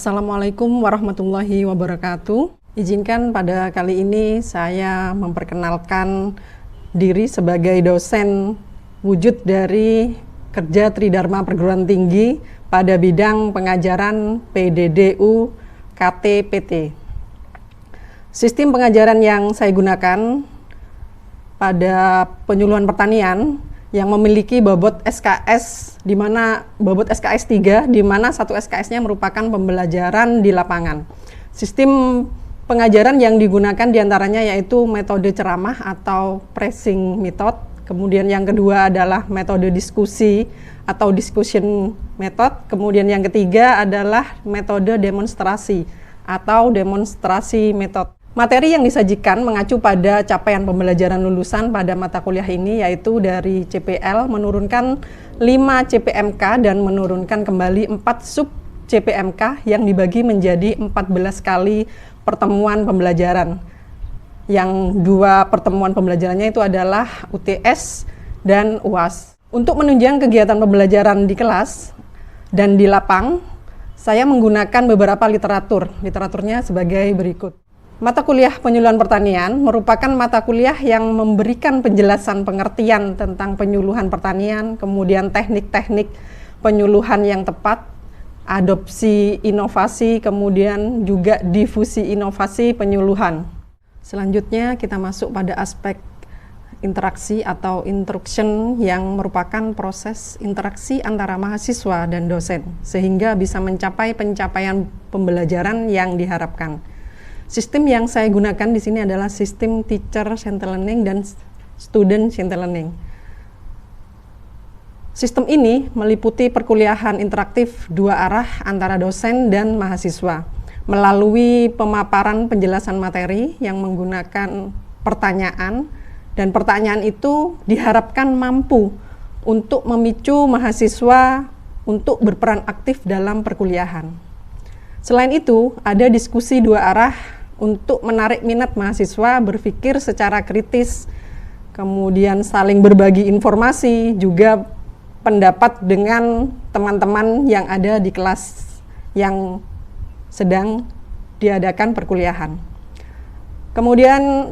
Assalamualaikum warahmatullahi wabarakatuh. Izinkan pada kali ini saya memperkenalkan diri sebagai dosen wujud dari kerja Tridharma Perguruan Tinggi pada bidang pengajaran PDDU KTPT. Sistem pengajaran yang saya gunakan pada penyuluhan pertanian yang memiliki bobot SKS, di mana bobot SKS 3, di mana satu SKS-nya merupakan pembelajaran di lapangan. Sistem pengajaran yang digunakan diantaranya yaitu metode ceramah atau pressing method, kemudian yang kedua adalah metode diskusi atau discussion method, kemudian yang ketiga adalah metode demonstrasi atau demonstrasi method. Materi yang disajikan mengacu pada capaian pembelajaran lulusan pada mata kuliah ini, yaitu dari CPL menurunkan 5 CPMK dan menurunkan kembali 4 sub CPMK yang dibagi menjadi 14 kali pertemuan pembelajaran. Yang 2 pertemuan pembelajarannya itu adalah UTS dan UAS. Untuk menunjang kegiatan pembelajaran di kelas dan di lapang, saya menggunakan beberapa literaturnya sebagai berikut. Mata kuliah penyuluhan pertanian merupakan mata kuliah yang memberikan penjelasan pengertian tentang penyuluhan pertanian, kemudian teknik-teknik penyuluhan yang tepat, adopsi inovasi, kemudian juga difusi inovasi penyuluhan. Selanjutnya kita masuk pada aspek interaksi atau instruction yang merupakan proses interaksi antara mahasiswa dan dosen sehingga bisa mencapai pencapaian pembelajaran yang diharapkan. Sistem yang saya gunakan di sini adalah sistem teacher-centered learning dan student-centered learning. Sistem ini meliputi perkuliahan interaktif 2 arah antara dosen dan mahasiswa melalui pemaparan penjelasan materi yang menggunakan pertanyaan, dan pertanyaan itu diharapkan mampu untuk memicu mahasiswa untuk berperan aktif dalam perkuliahan. Selain itu, ada diskusi 2 arah untuk menarik minat mahasiswa berpikir secara kritis, kemudian saling berbagi informasi, juga pendapat dengan teman-teman yang ada di kelas yang sedang diadakan perkuliahan. Kemudian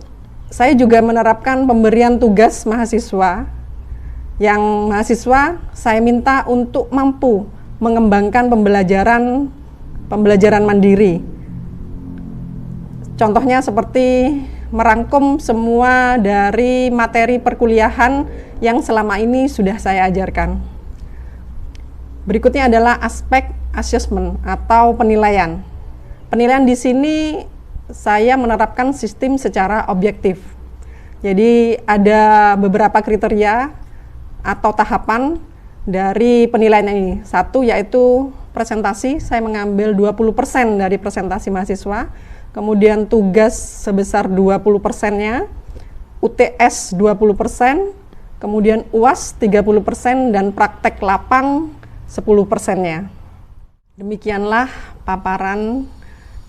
saya juga menerapkan pemberian tugas mahasiswa, yang mahasiswa saya minta untuk mampu mengembangkan pembelajaran mandiri. Contohnya seperti merangkum semua dari materi perkuliahan yang selama ini sudah saya ajarkan. Berikutnya adalah aspek assessment atau penilaian. Penilaian di sini saya menerapkan sistem secara objektif. Jadi ada beberapa kriteria atau tahapan dari penilaian ini. Satu yaitu presentasi, saya mengambil 20% dari presentasi mahasiswa, kemudian tugas sebesar 20%-nya, UTS 20%, kemudian UAS 30%, dan praktek lapang 10%-nya. Demikianlah paparan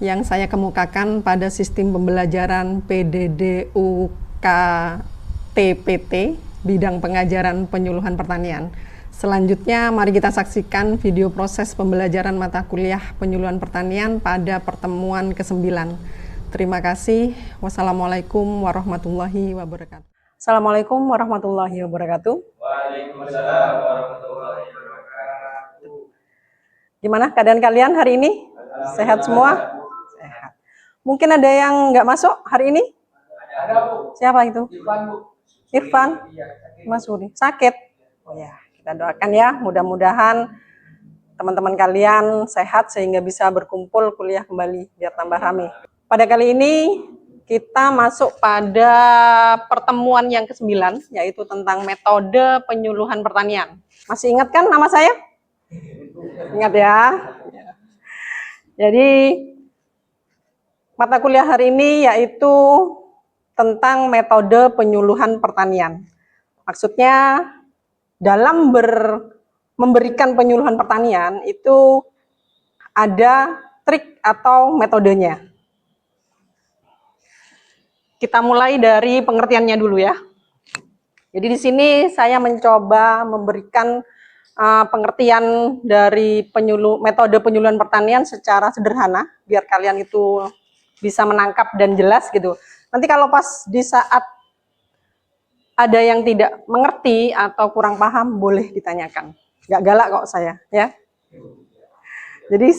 yang saya kemukakan pada sistem pembelajaran PDDU KTPT, bidang pengajaran penyuluhan pertanian. Selanjutnya, mari kita saksikan video proses pembelajaran mata kuliah penyuluhan pertanian pada pertemuan ke-9. Terima kasih. Wassalamualaikum warahmatullahi wabarakatuh. Assalamualaikum warahmatullahi wabarakatuh. Waalaikumsalam warahmatullahi wabarakatuh. Gimana keadaan kalian hari ini? Sehat semua? Sehat. Mungkin ada yang nggak masuk hari ini? Ada, Bu. Siapa itu? Irfan, Bu. Irfan? Iya, Mas Suri. Sakit? Oh ya. Kita doakan ya, mudah-mudahan teman-teman kalian sehat sehingga bisa berkumpul kuliah kembali biar tambah rame. Pada kali ini kita masuk pada pertemuan yang ke-9, yaitu tentang metode penyuluhan pertanian. Masih ingat kan nama saya? Ingat ya? Jadi mata kuliah hari ini yaitu tentang metode penyuluhan pertanian. Maksudnya dalam memberikan penyuluhan pertanian itu ada trik atau metodenya. Kita mulai dari pengertiannya dulu ya. Jadi di sini saya mencoba memberikan pengertian dari metode penyuluhan pertanian secara sederhana, biar kalian itu bisa menangkap dan jelas gitu. Nanti kalau pas di saat ada yang tidak mengerti atau kurang paham, boleh ditanyakan. Nggak galak kok saya, ya. Jadi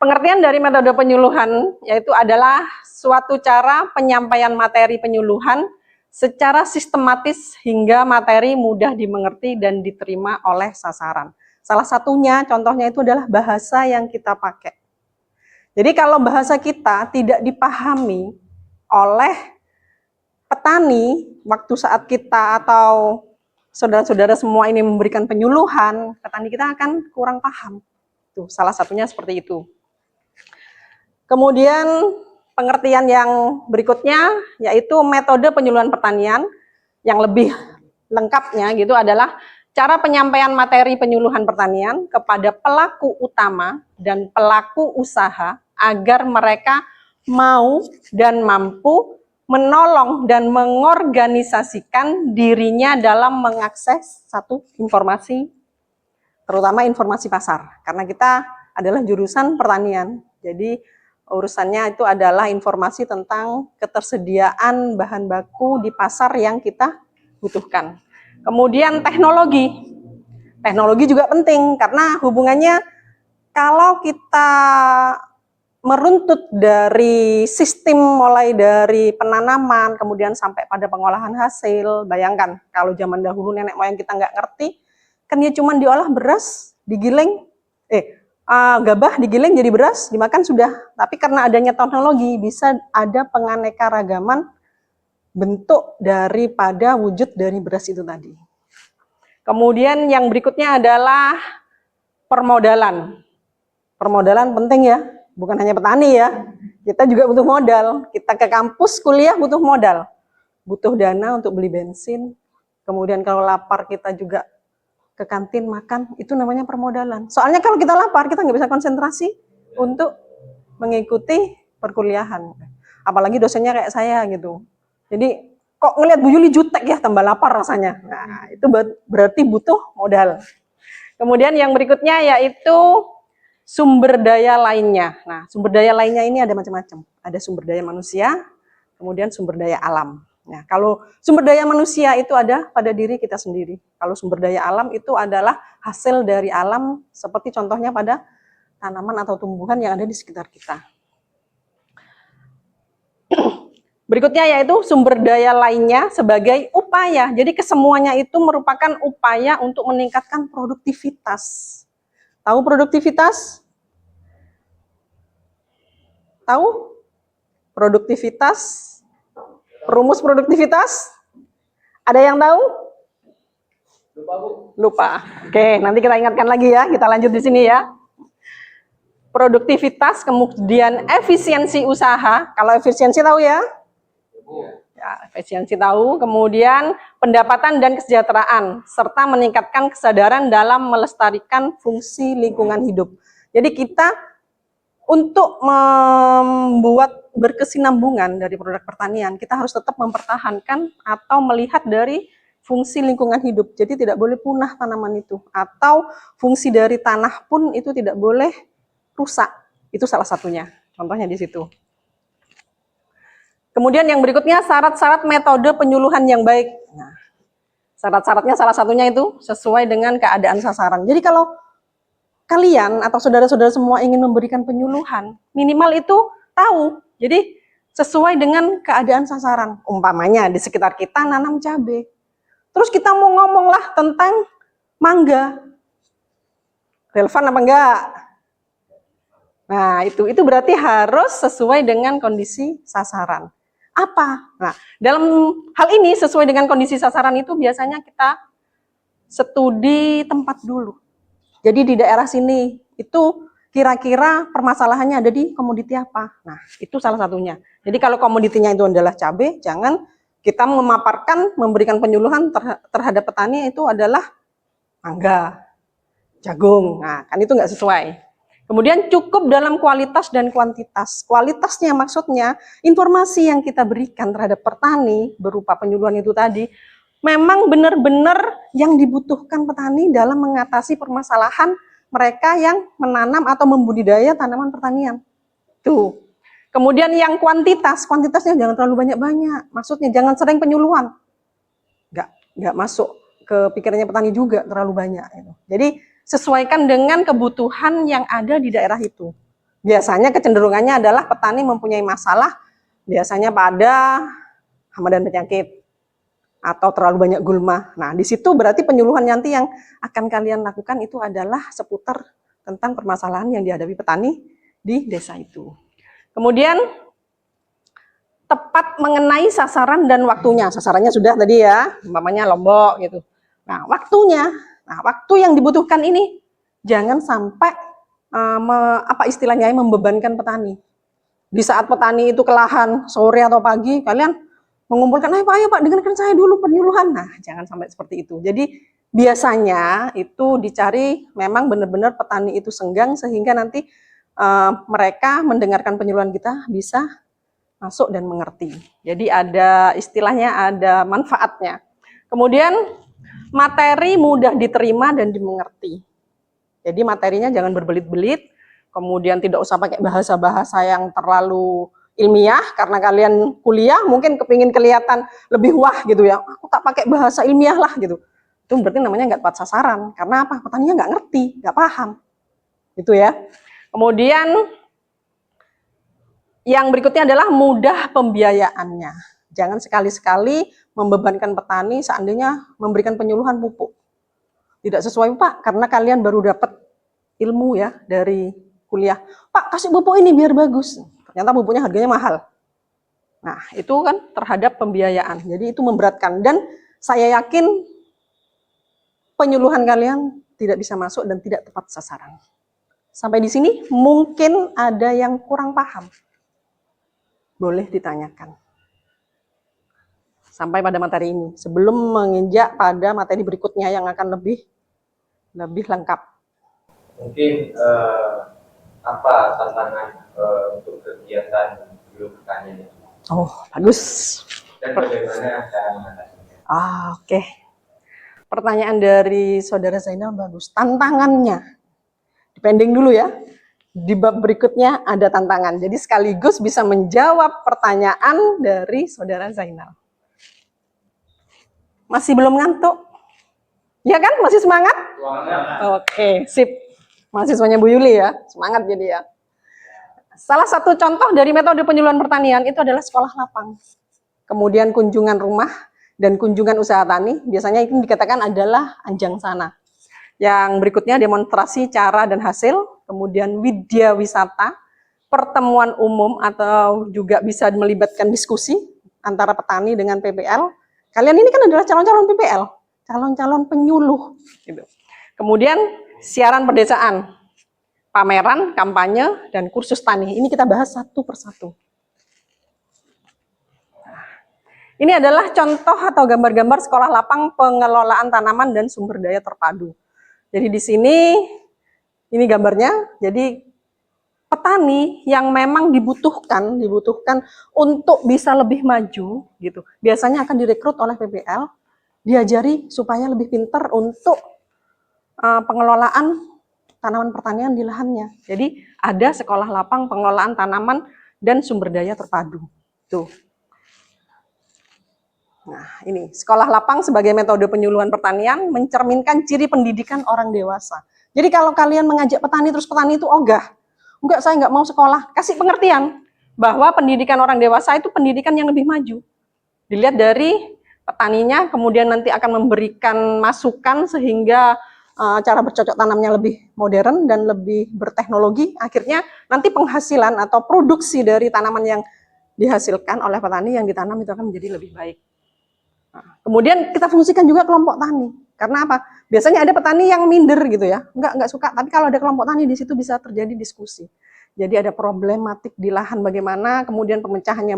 pengertian dari metode penyuluhan yaitu adalah suatu cara penyampaian materi penyuluhan secara sistematis hingga materi mudah dimengerti dan diterima oleh sasaran. Salah satunya, contohnya itu adalah bahasa yang kita pakai. Jadi kalau bahasa kita tidak dipahami oleh petani, waktu saat kita atau saudara-saudara semua ini memberikan penyuluhan, petani kita akan kurang paham. Tuh, salah satunya seperti itu. Kemudian pengertian yang berikutnya yaitu metode penyuluhan pertanian yang lebih lengkapnya gitu adalah cara penyampaian materi penyuluhan pertanian kepada pelaku utama dan pelaku usaha agar mereka mau dan mampu menolong dan mengorganisasikan dirinya dalam mengakses satu informasi, terutama informasi pasar. Karena kita adalah jurusan pertanian, jadi urusannya itu adalah informasi tentang ketersediaan bahan baku di pasar yang kita butuhkan. Kemudian teknologi. Teknologi juga penting karena hubungannya kalau kita meruntut dari sistem mulai dari penanaman kemudian sampai pada pengolahan hasil. Bayangkan kalau zaman dahulu nenek moyang kita nggak ngerti, kan dia cuma diolah beras, digiling, gabah digiling jadi beras, dimakan sudah. Tapi karena adanya teknologi bisa ada penganekaragaman bentuk daripada wujud dari beras itu tadi. Kemudian yang berikutnya adalah permodalan. Permodalan penting ya. Bukan hanya petani ya, kita juga butuh modal. Kita ke kampus kuliah butuh modal, butuh dana untuk beli bensin. Kemudian kalau lapar kita juga ke kantin makan, itu namanya permodalan. Soalnya kalau kita lapar kita nggak bisa konsentrasi untuk mengikuti perkuliahan. Apalagi dosennya kayak saya gitu. Jadi kok ngelihat Bu Yuli jutek ya, tambah lapar rasanya. Nah itu berarti butuh modal. Kemudian yang berikutnya yaitu sumber daya lainnya. Nah, sumber daya lainnya ini ada macam-macam. Ada sumber daya manusia, kemudian sumber daya alam. Nah, kalau sumber daya manusia itu ada pada diri kita sendiri. Kalau sumber daya alam itu adalah hasil dari alam, seperti contohnya pada tanaman atau tumbuhan yang ada di sekitar kita. Berikutnya yaitu sumber daya lainnya sebagai upaya. Jadi kesemuanya itu merupakan upaya untuk meningkatkan produktivitas. Tahu produktivitas? Tahu? Produktivitas? Rumus produktivitas? Ada yang tahu? Lupa, Bu. Lupa. Oke, nanti kita ingatkan lagi ya. Kita lanjut di sini ya. Produktivitas, kemudian efisiensi usaha. Kalau efisiensi tahu ya? Ya, efisiensi tahu, kemudian pendapatan dan kesejahteraan, serta meningkatkan kesadaran dalam melestarikan fungsi lingkungan hidup. Jadi kita untuk membuat berkesinambungan dari produk pertanian, kita harus tetap mempertahankan atau melihat dari fungsi lingkungan hidup. Jadi tidak boleh punah tanaman itu, atau fungsi dari tanah pun itu tidak boleh rusak. Itu salah satunya, contohnya di situ. Kemudian yang berikutnya syarat-syarat metode penyuluhan yang baik. Nah, syarat-syaratnya salah satunya itu sesuai dengan keadaan sasaran. Jadi kalau kalian atau saudara-saudara semua ingin memberikan penyuluhan, minimal itu tahu. Jadi sesuai dengan keadaan sasaran. Umpamanya di sekitar kita nanam cabai. Terus kita mau ngomonglah tentang mangga. Relevan apa enggak? Nah, itu berarti harus sesuai dengan kondisi sasaran. Apa? Nah, dalam hal ini sesuai dengan kondisi sasaran itu biasanya kita studi tempat dulu. Jadi di daerah sini itu kira-kira permasalahannya ada di komoditi apa. Nah, itu salah satunya. Jadi kalau komoditinya itu adalah cabai, jangan kita memaparkan, memberikan penyuluhan terhadap petani itu adalah mangga, jagung. Nah, kan itu nggak sesuai. Kemudian cukup dalam kualitas dan kuantitas. Kualitasnya maksudnya informasi yang kita berikan terhadap petani berupa penyuluhan itu tadi memang benar-benar yang dibutuhkan petani dalam mengatasi permasalahan mereka yang menanam atau membudidaya tanaman pertanian. Tuh. Kemudian yang kuantitasnya jangan terlalu banyak-banyak. Maksudnya jangan sering penyuluhan. Nggak masuk ke pikirannya petani juga terlalu banyak. Jadi sesuaikan dengan kebutuhan yang ada di daerah itu. Biasanya kecenderungannya adalah petani mempunyai masalah biasanya pada hama dan penyakit atau terlalu banyak gulma. Nah, di situ berarti penyuluhan nanti yang akan kalian lakukan itu adalah seputar tentang permasalahan yang dihadapi petani di desa itu. Kemudian tepat mengenai sasaran dan waktunya. Sasarannya sudah tadi ya, umpamanya Lombok gitu. Nah, waktunya, waktu yang dibutuhkan ini jangan sampai membebankan petani. Di saat petani itu kelelahan sore atau pagi, kalian mengumpulkan, ayo Pak, dengarkan saya dulu penyuluhan. Nah, jangan sampai seperti itu. Jadi biasanya itu dicari memang benar-benar petani itu senggang sehingga nanti mereka mendengarkan penyuluhan kita bisa masuk dan mengerti. Jadi ada istilahnya, ada manfaatnya. Kemudian materi mudah diterima dan dimengerti. Jadi materinya jangan berbelit-belit, kemudian tidak usah pakai bahasa-bahasa yang terlalu ilmiah, karena kalian kuliah mungkin kepingin kelihatan lebih wah gitu ya, aku tak pakai bahasa ilmiah lah gitu. Itu berarti namanya nggak tepat sasaran, karena apa? Petaninya nggak ngerti, nggak paham. Gitu ya. Kemudian yang berikutnya adalah mudah pembiayaannya. Jangan sekali-sekali membebankan petani seandainya memberikan penyuluhan pupuk. Tidak sesuai Pak, karena kalian baru dapat ilmu ya dari kuliah. Pak, kasih pupuk ini biar bagus. Ternyata pupuknya harganya mahal. Nah, itu kan terhadap pembiayaan. Jadi itu memberatkan. Dan saya yakin penyuluhan kalian tidak bisa masuk dan tidak tepat sasaran. Sampai di sini mungkin ada yang kurang paham. Boleh ditanyakan. Sampai pada materi ini. Sebelum menginjak pada materi berikutnya yang akan lebih lengkap. Mungkin apa tantangan untuk kegiatan dulu pertanian itu? Oh, bagus. Dan bagaimana cara mengatasinya? Oke. Pertanyaan dari Saudara Zainal bagus. Tantangannya. Dipending dulu ya. Di bab berikutnya ada tantangan. Jadi sekaligus bisa menjawab pertanyaan dari Saudara Zainal. Masih belum ngantuk? Ya kan? Masih semangat? Oke, sip. Mahasiswanya Bu Yuli ya. Semangat jadi ya. Salah satu contoh dari metode penyuluhan pertanian itu adalah sekolah lapang. Kemudian kunjungan rumah dan kunjungan usaha tani. Biasanya itu dikatakan adalah anjang sana. Yang berikutnya demonstrasi cara dan hasil, kemudian widya wisata, pertemuan umum atau juga bisa melibatkan diskusi antara petani dengan PPL. Kalian ini kan adalah calon-calon PPL, calon-calon penyuluh. Gitu. Kemudian siaran pedesaan, pameran, kampanye, dan kursus tani. Ini kita bahas satu persatu. Ini adalah contoh atau gambar-gambar sekolah lapang pengelolaan tanaman dan sumber daya terpadu. Jadi di sini ini gambarnya. Jadi petani yang memang dibutuhkan untuk bisa lebih maju gitu. Biasanya akan direkrut oleh PPL, diajari supaya lebih pintar untuk pengelolaan tanaman pertanian di lahannya. Jadi ada sekolah lapang pengelolaan tanaman dan sumber daya terpadu. Tuh. Nah, ini sekolah lapang sebagai metode penyuluhan pertanian mencerminkan ciri pendidikan orang dewasa. Jadi kalau kalian mengajak petani terus petani itu ogah, enggak saya nggak mau sekolah, kasih pengertian bahwa pendidikan orang dewasa itu pendidikan yang lebih maju. Dilihat dari petaninya, kemudian nanti akan memberikan masukan sehingga cara bercocok tanamnya lebih modern dan lebih berteknologi. Akhirnya nanti penghasilan atau produksi dari tanaman yang dihasilkan oleh petani yang ditanam itu akan menjadi lebih baik. Kemudian kita fungsikan juga kelompok tani. Karena apa? Biasanya ada petani yang minder gitu ya, nggak suka. Tapi kalau ada kelompok tani di situ bisa terjadi diskusi. Jadi ada problematik di lahan bagaimana, kemudian pemecahannya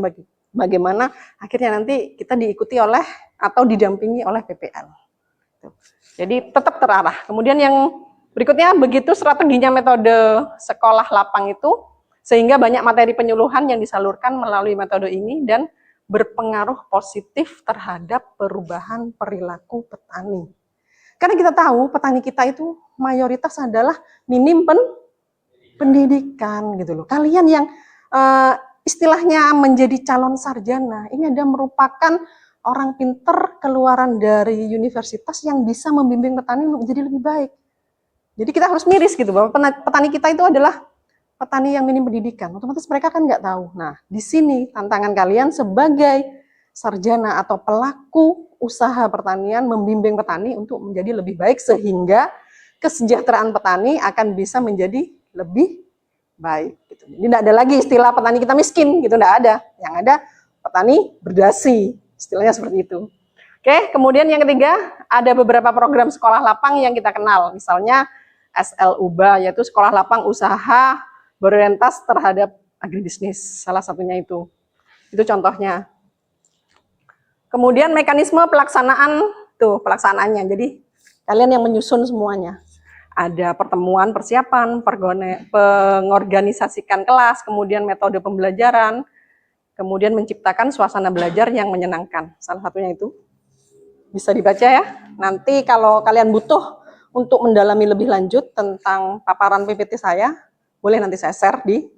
bagaimana. Akhirnya nanti kita diikuti oleh atau didampingi oleh PPL. Jadi tetap terarah. Kemudian yang berikutnya begitu strateginya metode sekolah lapang itu, sehingga banyak materi penyuluhan yang disalurkan melalui metode ini dan berpengaruh positif terhadap perubahan perilaku petani. Karena kita tahu petani kita itu mayoritas adalah minim pendidikan gitu loh. Kalian yang istilahnya menjadi calon sarjana, ini ada merupakan orang pinter keluaran dari universitas yang bisa membimbing petani untuk menjadi lebih baik. Jadi kita harus miris gitu bahwa petani kita itu adalah petani yang minim pendidikan, otomatis mereka kan nggak tahu. Nah, di sini tantangan kalian sebagai sarjana atau pelaku usaha pertanian membimbing petani untuk menjadi lebih baik sehingga kesejahteraan petani akan bisa menjadi lebih baik. Gitu. Jadi tidak ada lagi istilah petani kita miskin, gitu tidak ada. Yang ada petani berdasi, istilahnya seperti itu. Oke, kemudian yang ketiga ada beberapa program sekolah lapang yang kita kenal, misalnya SLUBA yaitu sekolah lapang usaha berorientasi terhadap agribisnis, salah satunya itu contohnya. Kemudian mekanisme pelaksanaan, pelaksanaannya, jadi kalian yang menyusun semuanya. Ada pertemuan persiapan, pengorganisasikan kelas, kemudian metode pembelajaran, kemudian menciptakan suasana belajar yang menyenangkan, salah satunya itu. Bisa dibaca ya, nanti kalau kalian butuh untuk mendalami lebih lanjut tentang paparan PPT saya, boleh nanti saya share di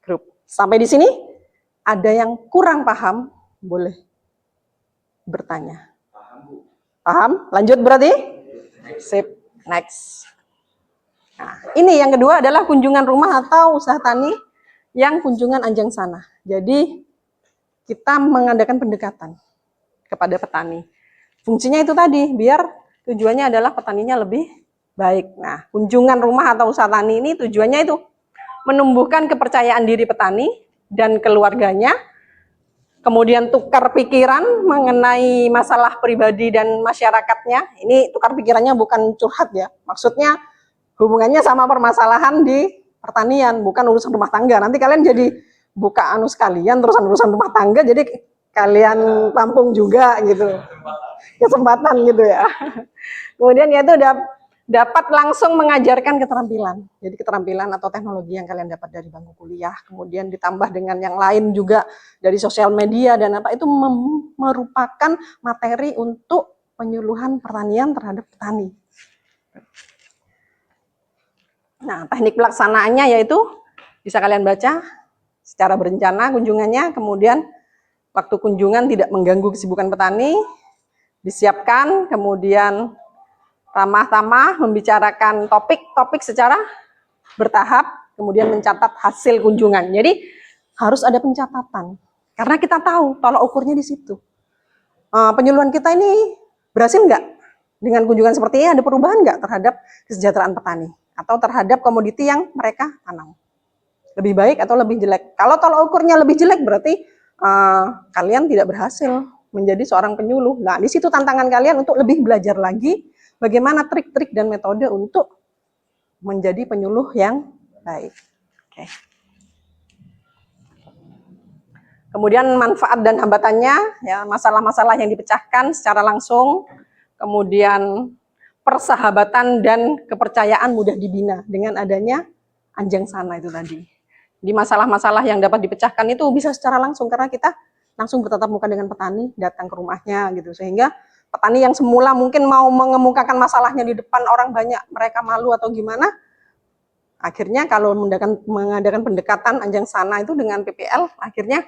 grup. Sampai di sini, ada yang kurang paham, boleh bertanya. Paham? Lanjut berarti? Sip, next. Nah, ini yang kedua adalah kunjungan rumah atau usaha tani yang kunjungan anjang sana. Jadi, kita mengadakan pendekatan kepada petani. Fungsinya itu tadi, biar tujuannya adalah petaninya lebih baik. Nah, kunjungan rumah atau usaha tani ini tujuannya itu menumbuhkan kepercayaan diri petani dan keluarganya, kemudian tukar pikiran mengenai masalah pribadi dan masyarakatnya. Ini tukar pikirannya bukan curhat ya, maksudnya hubungannya sama permasalahan di pertanian, bukan urusan rumah tangga. Nanti kalian jadi buka anu sekalian, terusan urusan rumah tangga, jadi kalian tampung juga gitu. Kesempatan gitu ya. Kemudian yaitu dapat langsung mengajarkan keterampilan. Jadi keterampilan atau teknologi yang kalian dapat dari bangku kuliah, kemudian ditambah dengan yang lain juga dari sosial media dan apa, itu merupakan materi untuk penyuluhan pertanian terhadap petani. Nah, teknik pelaksanaannya yaitu bisa kalian baca secara berencana kunjungannya, kemudian waktu kunjungan tidak mengganggu kesibukan petani, disiapkan, kemudian ramah-tamah, membicarakan topik-topik secara bertahap, kemudian mencatat hasil kunjungan. Jadi harus ada pencatatan, karena kita tahu tolak ukurnya di situ. Penyuluhan kita ini berhasil nggak dengan kunjungan seperti ini? Ada perubahan nggak terhadap kesejahteraan petani atau terhadap komoditi yang mereka tanam? Lebih baik atau lebih jelek? Kalau tolak ukurnya lebih jelek berarti kalian tidak berhasil menjadi seorang penyuluh. Nah, di situ tantangan kalian untuk lebih belajar lagi bagaimana trik-trik dan metode untuk menjadi penyuluh yang baik. Oke. Kemudian manfaat dan hambatannya, ya, masalah-masalah yang dipecahkan secara langsung, kemudian persahabatan dan kepercayaan mudah dibina dengan adanya anjang sana itu tadi. Di masalah-masalah yang dapat dipecahkan itu bisa secara langsung karena kita langsung bertatap muka dengan petani, datang ke rumahnya gitu, sehingga petani yang semula mungkin mau mengemukakan masalahnya di depan orang banyak, mereka malu atau gimana, akhirnya kalau mengadakan pendekatan anjang sana itu dengan PPL, akhirnya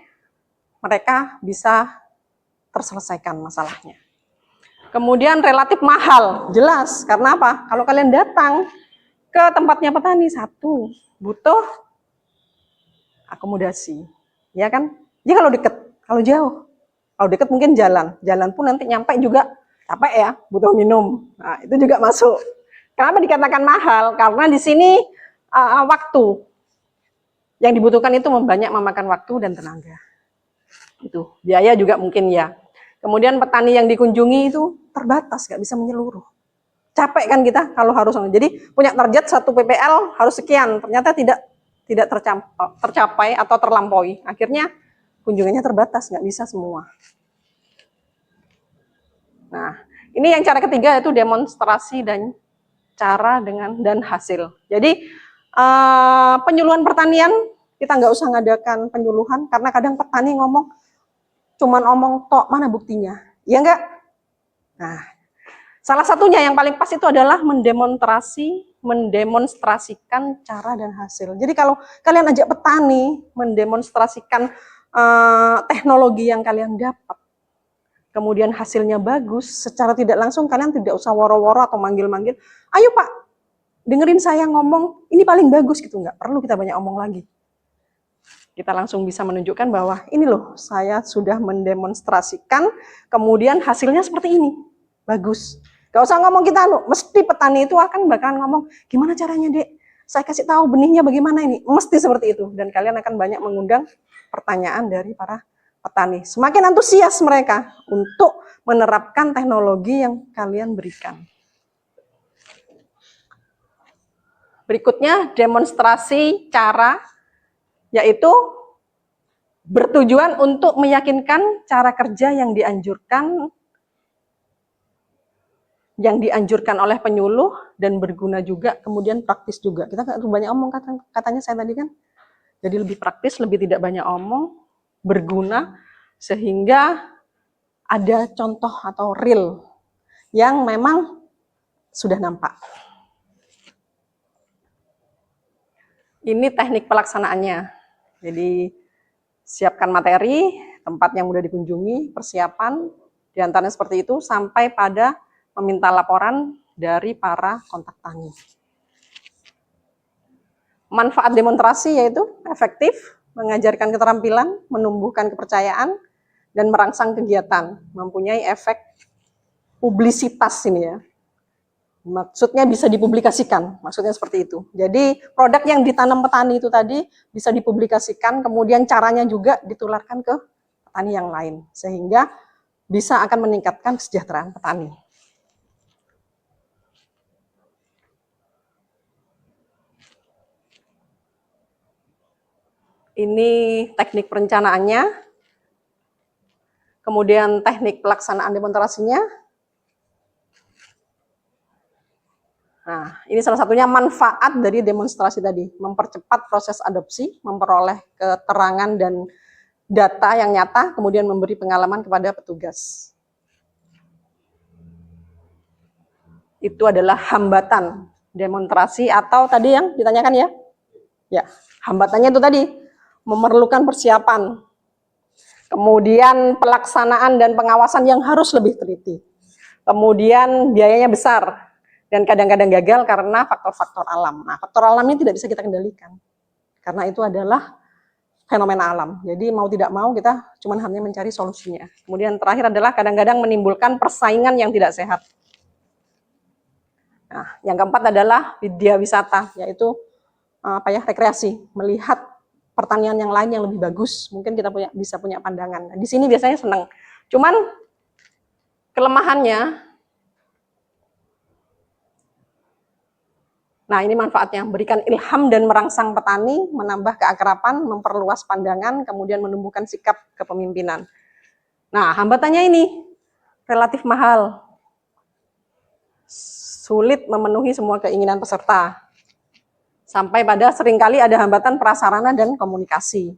mereka bisa terselesaikan masalahnya. Kemudian relatif mahal, jelas, karena apa? Kalau kalian datang ke tempatnya petani, satu, butuh akomodasi, ya kan? Ya kalau dekat, kalau jauh. Kalau dekat mungkin jalan pun nanti nyampe juga capek ya, butuh minum. Nah, itu juga masuk. Kenapa dikatakan mahal? Karena di sini waktu yang dibutuhkan itu banyak memakan waktu dan tenaga. Itu biaya juga mungkin ya. Kemudian petani yang dikunjungi itu terbatas, nggak bisa menyeluruh. Capek kan kita kalau harus. Jadi punya target satu PPL harus sekian, ternyata tidak tercapai atau terlampaui. Akhirnya kunjungannya terbatas, nggak bisa semua. Nah, ini yang cara ketiga yaitu demonstrasi dan cara dan hasil. Jadi penyuluhan pertanian kita nggak usah ngadakan penyuluhan karena kadang petani ngomong cuman omong tok, mana buktinya? Ya enggak? Nah, salah satunya yang paling pas itu adalah mendemonstrasikan cara dan hasil. Jadi kalau kalian ajak petani mendemonstrasikan teknologi yang kalian dapat, kemudian hasilnya bagus, secara tidak langsung kalian tidak usah woro-woro atau manggil-manggil, ayo Pak, dengerin saya ngomong, ini paling bagus gitu, nggak perlu kita banyak omong lagi. Kita langsung bisa menunjukkan bahwa ini loh, saya sudah mendemonstrasikan, kemudian hasilnya seperti ini, bagus. Gak usah ngomong kita, mesti petani itu akan bakalan ngomong, gimana caranya Dek? Saya kasih tahu benihnya bagaimana ini, mesti seperti itu. Dan kalian akan banyak mengundang pertanyaan dari para petani. Semakin antusias mereka untuk menerapkan teknologi yang kalian berikan. Berikutnya demonstrasi cara, yaitu bertujuan untuk meyakinkan cara kerja yang dianjurkan oleh penyuluh dan berguna juga, kemudian praktis juga. Kita nggak banyak omong katanya saya tadi kan. Jadi lebih praktis, lebih tidak banyak omong, berguna, sehingga ada contoh atau real yang memang sudah nampak. Ini teknik pelaksanaannya. Jadi siapkan materi, tempat yang mudah dikunjungi, persiapan, diantaranya seperti itu, sampai pada meminta laporan dari para kontak tani. Manfaat demonstrasi yaitu efektif, mengajarkan keterampilan, menumbuhkan kepercayaan, dan merangsang kegiatan, mempunyai efek publisitas ini ya. Maksudnya bisa dipublikasikan, maksudnya seperti itu. Jadi produk yang ditanam petani itu tadi bisa dipublikasikan, kemudian caranya juga ditularkan ke petani yang lain, sehingga bisa akan meningkatkan kesejahteraan petani. Ini teknik perencanaannya, kemudian teknik pelaksanaan demonstrasinya. Nah, ini salah satunya manfaat dari demonstrasi tadi, mempercepat proses adopsi, memperoleh keterangan dan data yang nyata, kemudian memberi pengalaman kepada petugas. Itu adalah hambatan demonstrasi atau tadi yang ditanyakan ya? Ya, hambatannya itu tadi, memerlukan persiapan, kemudian pelaksanaan dan pengawasan yang harus lebih teliti, kemudian biayanya besar, dan kadang-kadang gagal karena faktor-faktor alam. Nah, faktor alam ini tidak bisa kita kendalikan, karena itu adalah fenomena alam. Jadi mau tidak mau kita cuma hanya mencari solusinya. Kemudian terakhir adalah kadang-kadang menimbulkan persaingan yang tidak sehat. Nah, yang keempat adalah widya wisata, yaitu rekreasi, melihat pertanian yang lain yang lebih bagus. Mungkin kita bisa punya pandangan. Nah, di sini biasanya senang. Cuman kelemahannya, nah ini manfaatnya, berikan ilham dan merangsang petani, menambah keakraban, memperluas pandangan, kemudian menumbuhkan sikap kepemimpinan. Nah, hambatannya ini relatif mahal, sulit memenuhi semua keinginan peserta, sampai pada seringkali ada hambatan prasarana dan komunikasi.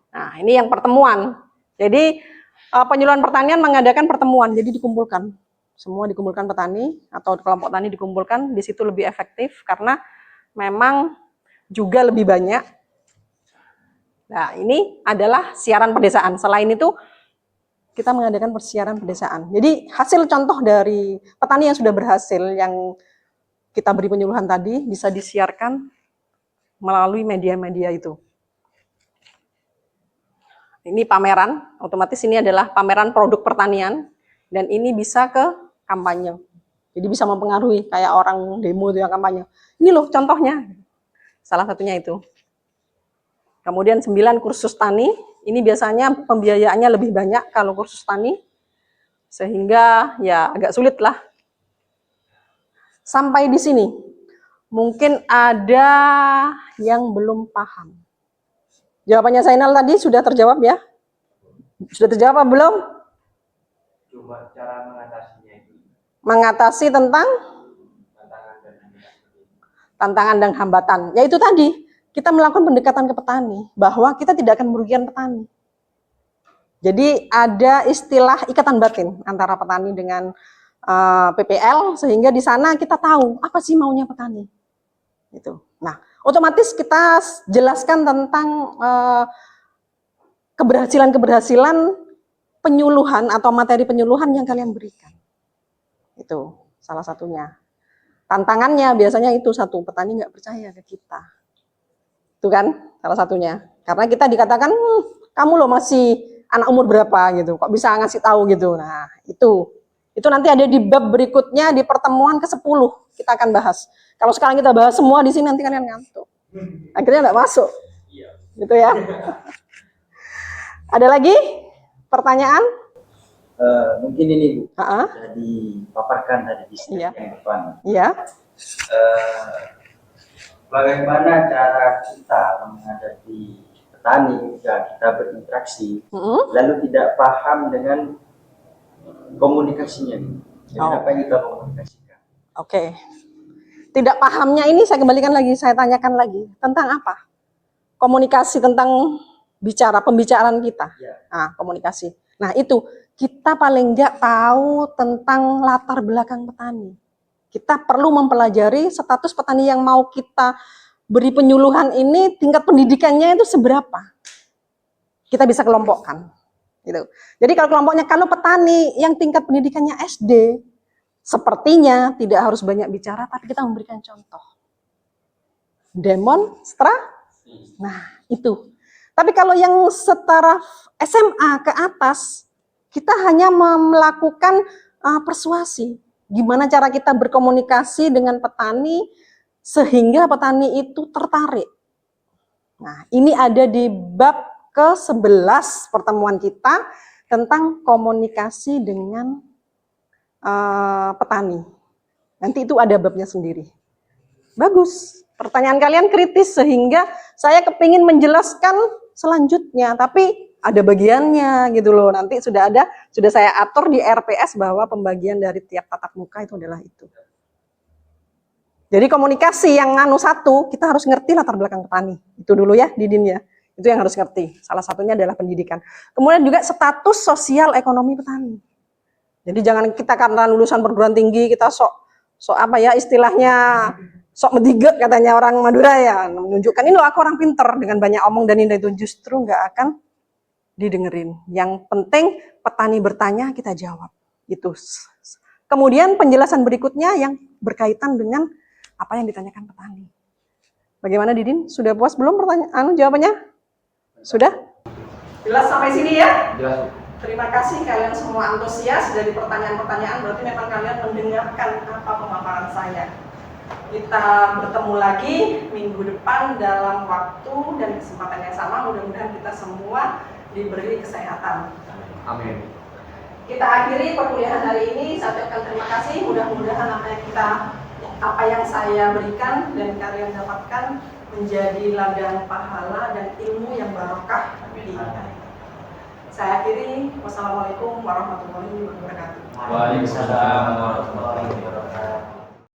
Nah, ini yang pertemuan. Jadi penyuluhan pertanian mengadakan pertemuan, jadi dikumpulkan. Semua dikumpulkan petani atau kelompok tani dikumpulkan, di situ lebih efektif karena memang juga lebih banyak. Nah, ini adalah siaran pedesaan. Selain itu, kita mengadakan persiaran pedesaan. Jadi hasil contoh dari petani yang sudah berhasil, yang kita beri penyuluhan tadi, bisa disiarkan melalui media-media itu. Ini pameran, otomatis ini adalah pameran produk pertanian, dan ini bisa ke kampanye. Jadi bisa mempengaruhi kayak orang demo itu yang kampanye. Ini loh contohnya. Salah satunya itu. Kemudian 9 kursus tani. Ini biasanya pembiayaannya lebih banyak kalau kursus tani. Sehingga ya agak sulit lah. Sampai di sini. Mungkin ada yang belum paham. Jawabannya Zainal tadi sudah terjawab ya? Sudah terjawab apa belum? Coba cara mengatasinya itu. Mengatasi tentang tantangan dan hambatan. Yaitu tadi, kita melakukan pendekatan ke petani, bahwa kita tidak akan merugikan petani. Jadi ada istilah ikatan batin antara petani dengan PPL, sehingga di sana kita tahu apa sih maunya petani. Gitu. Nah, otomatis kita jelaskan tentang keberhasilan-keberhasilan penyuluhan atau materi penyuluhan yang kalian berikan. Itu salah satunya. Tantangannya biasanya itu satu, petani nggak percaya ke kita. Itu kan salah satunya. Karena kita dikatakan, kamu loh masih anak umur berapa gitu, kok bisa ngasih tahu gitu. Nah, itu nanti ada di bab berikutnya, di pertemuan ke-10 kita akan bahas. Kalau sekarang kita bahas semua di sini nanti kalian ngantuk. Akhirnya nggak masuk. Gitu ya. Ada lagi pertanyaan? Mungkin ini Bu, sudah dipaparkan tadi di slide yang depan. Iya. Bagaimana cara kita menghadapi petani jika kita berinteraksi, lalu tidak paham dengan komunikasinya, apa yang kita komunikasikan. Oke. Tidak pahamnya ini saya kembalikan lagi, saya tanyakan lagi tentang apa? Komunikasi tentang pembicaraan kita. Nah, komunikasi. Nah, itu kita paling nggak tahu tentang latar belakang petani. Kita perlu mempelajari status petani yang mau kita beri penyuluhan ini, tingkat pendidikannya itu seberapa. Kita bisa kelompokkan. Gitu. Jadi kalau kelompoknya, kalau petani yang tingkat pendidikannya SD, sepertinya tidak harus banyak bicara, tapi kita memberikan contoh. Demonstrasi. Nah, itu. Tapi kalau yang setara SMA ke atas, kita hanya melakukan persuasi. Gimana cara kita berkomunikasi dengan petani sehingga petani itu tertarik. Nah, ini ada di bab ke-11 pertemuan kita tentang komunikasi dengan petani. Nanti itu ada babnya sendiri. Bagus. Pertanyaan kalian kritis sehingga saya kepingin menjelaskan selanjutnya, tapi ada bagiannya gitu loh. Nanti sudah saya atur di RPS bahwa pembagian dari tiap tatap muka itu adalah itu. Jadi komunikasi yang satu, kita harus ngerti latar belakang petani. Itu dulu ya, Didin ya. Itu yang harus ngerti. Salah satunya adalah pendidikan. Kemudian juga status sosial ekonomi petani. Jadi jangan kita karena lulusan perguruan tinggi, kita sok apa ya istilahnya, sok mediget katanya orang Madura ya. Menunjukkan ini loh aku orang pinter, dengan banyak omong dan indah itu justru nggak akan didengerin. Yang penting petani bertanya, kita jawab. Itu. Kemudian penjelasan berikutnya yang berkaitan dengan apa yang ditanyakan petani. Bagaimana Didin? Sudah puas belum pertanyaan jawabannya? Sudah? Jelas sampai sini ya? Jelas. Terima kasih kalian semua antusias dari pertanyaan-pertanyaan, berarti memang kalian mendengarkan apa pemaparan saya. Kita bertemu lagi minggu depan dalam waktu dan kesempatan yang sama. Mudah-mudahan kita semua diberi kesehatan. Amin. Kita akhiri perkuliahan hari ini. Saya ucapkan terima kasih. Mudah-mudahan apa yang saya berikan dan kalian dapatkan menjadi ladang pahala dan ilmu yang barokah. Saya akhiri. Wassalamualaikum warahmatullahi wabarakatuh. Waalaikumsalam warahmatullahi wabarakatuh.